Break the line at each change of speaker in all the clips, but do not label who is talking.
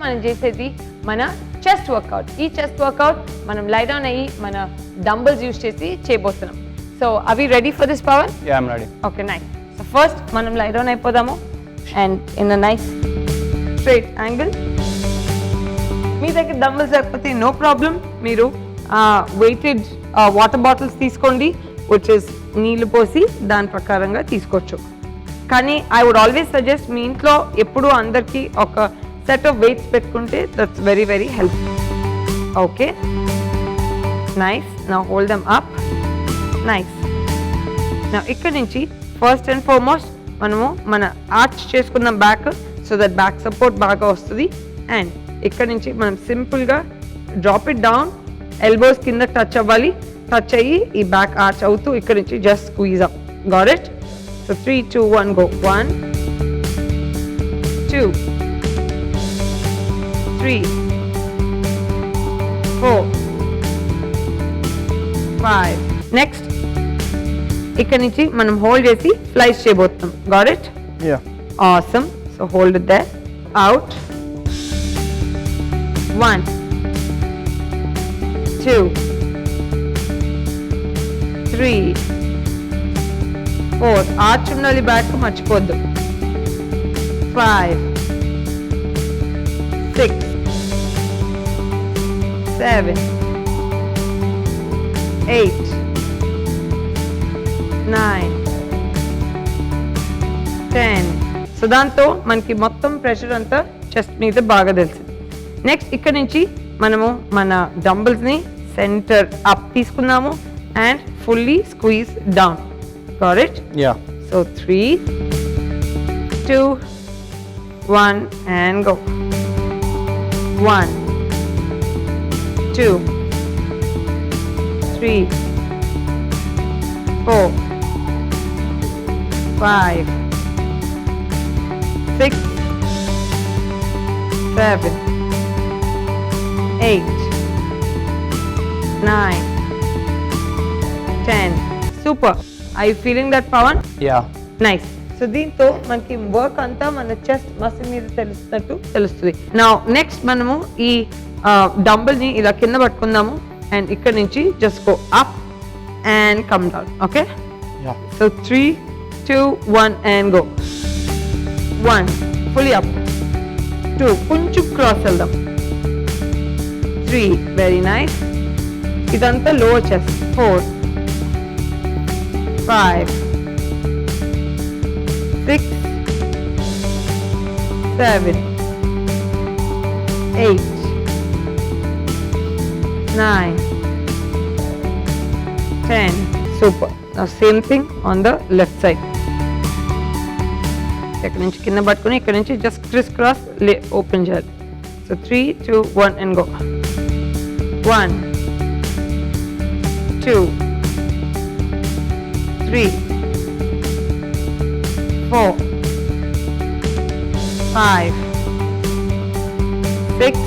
మనం చేసేది మన చెస్ట్ వర్కౌట్. ఈ చెస్ట్ వర్కౌట్ మనం లై డౌన్ అయ్యి మన డంబుల్స్ యూస్ చేసి చేయబోతున్నాం. సో అవి ready for this Pawan?
Yeah, I'm ready.
Okay, nice. So first మనం లై డౌన్ అయిపోదాము and in a nice straight angle. మీ దగ్గర డంబుల్స్ లేకపోతే నో ప్రాబ్లం, మీరు వెయిటెడ్ వాటర్ బాటిల్స్ తీసుకోండి, విచ్ ఇస్ నీళ్ళు పోసి దాని ప్రకారంగా తీసుకోవచ్చు. కానీ ఐ వుడ్ ఆల్వేస్ సజెస్ట్ మీ ఇంట్లో ఎప్పుడూ అందరికీ ఒక సెట్ ఆఫ్ వెయిట్స్ పెట్టుకుంటే that's very very helpful. Okay, nice. Now hold them up. Nice. నా ఇక్కడ నుంచి ఫస్ట్ అండ్ ఫార్మోస్ట్ మనము మన ఆర్చ్ చేసుకున్న back, so that back support బాగా వస్తుంది. అండ్ ఇక్కడ నుంచి మనం సింపుల్గా డ్రాప్ ఇట్ డౌన్, ఎల్బోస్ కింద టచ్ అవ్వాలి, టచ్ అయ్యి ఈ బ్యాక్ ఆర్చ్ అవుతూ ఇక్కడ నుంచి just squeeze up. Got it? So 3, 2, 1 go. 1 2 3 4 5. Next ఇక్కడ నుంచి మనం హోల్డ్ చేసి ఫ్లైస్ చేయబోతున్నాం. Got it?
Yeah.
Awesome. So hold it there. Out. 1 2 3 4. Arch ఉండాలి బ్యాక్, మర్చిపోద్దు. 5 6 7 8 9 10. సో దాంతో మనకి మొత్తం ప్రెషర్ అంతా చెస్ట్ మీద బాగా తెలిసింది. నెక్స్ట్ ఇక్కడ నుంచి మనము మన డంబుల్స్ని సెంటర్ అప్ తీసుకున్నాము and fully squeeze down. Got it?
Yeah.
So 3 2 1 and go. 1 2 3 4 5 6 7 8 9 10. Super. Are you feeling that, Pawan?
Yeah.
Nice. So దీంతో మనకి వర్క్ అంతా మన చెస్ట్ మసిల్ మీద తెలుస్తుంది. నా నెక్స్ట్ మనము ఈ డంబుల్ని ఇలా కింద పట్టుకుందాము అండ్ ఇక్కడ నుంచి just go up and come down. Okay?
Yeah.
So 3 2 1 and go. 1 fully up. 2 కొంచెం క్రాస్ వెళ్దాం. 3 వెరీ నైస్. ఇదంతా lower chest. 4 5 6 7 8 9 10. Super. Now same thing on the left side. ఇక్కడ నుంచి కింద పట్టుకుని ఇక్కడ నుంచి జస్ట్ క్రిస్ క్రాస్ ఓపెన్ చేయాలి. So 3 2 1 and go. 1 2 3 4 5 6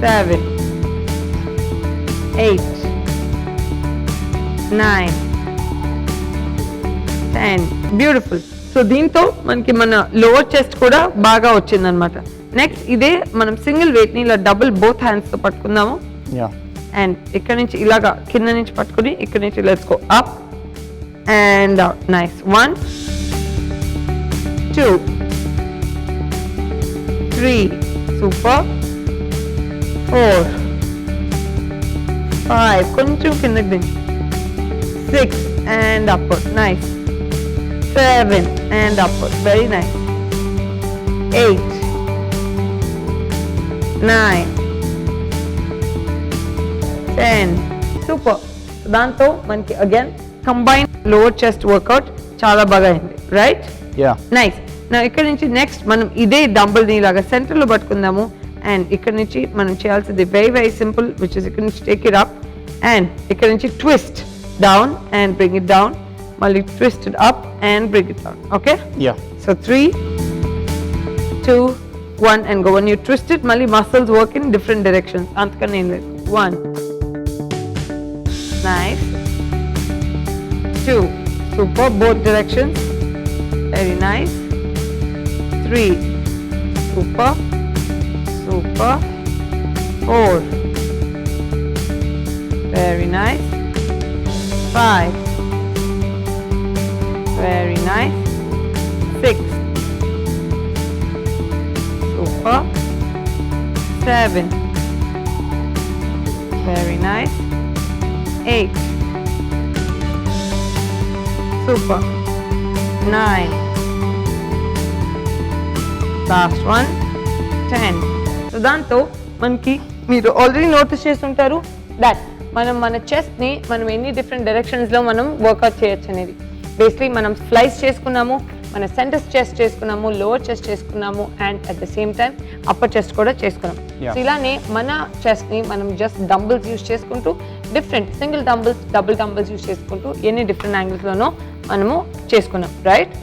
7 8 9 10. Beautiful. So దీంతో మనకి మన లోవర్ చెస్ట్ కూడా బాగా వచ్చిందనమాట. నెక్స్ట్ ఇదే మనం సింగిల్ వెయిట్ని ఇలా డబుల్ బోత్ హ్యాండ్స్తో పట్టుకుందాము.
Yeah.
అండ్ ఇక్కడ నుంచి ఇలాగా కింద నుంచి పట్టుకుని ఇక్కడ నుంచి let's go up and down. Nice. 1 2 3 super. 4 5 కొంచెం కిందకి దించు. 6 and upward. Nice. 7 and upward. Very nice. 8 9 10. Super. దాంతో మనకి again combine lower chest workout చాలా బాగా అయింది. రైట్?
Yeah.
నైస్. నా ఇక్కడ నుంచి నెక్స్ట్ మనం ఇదే డంబుల్ని ఇలాగా సెంటర్లో పట్టుకుందాము అండ్ ఇక్కడ నుంచి మనం చేయాల్సింది very very simple, which is ఇక్కడ నుంచి టేక్ ఇట్ అప్ అండ్ ఇక్కడ నుంచి twist down and bring it down, మళ్ళీ twist it up and bring it down. Okay?
Yeah.
So 3 2 1 and go. When you twist it, mali muscles work in different directions. Antakani in 1 nice. 2 super, both directions, very nice. 3 super. Super. Super. 4. Very nice. 5. Very nice. 6. Super. 7. Very nice. 8. Super. 9. Last one. 10. So దాంతో మనకి మీరు already notice చేస్తుంటారు that మనం మన చెస్ట్ని మనం ఎన్ని different డైరెక్షన్స్లో మనం work out చేయొచ్చు అనేది. బేసిక్లీ మనం స్లైస్ చేసుకున్నాము, మన సెంటర్ చెస్ట్ చేసుకున్నాము, లోవర్ చెస్ట్ చేసుకున్నాము, and at the same time upper chest కూడా చేసుకున్నాం. సో ఇలానే మన చెస్ట్ని మనం జస్ట్ డంబుల్స్ యూస్ చేసుకుంటూ different single dumbbells, double dumbbells use చేసుకుంటూ ఎన్ని డిఫరెంట్ యాంగిల్స్లోనో మనము చేసుకున్నాం, రైట్?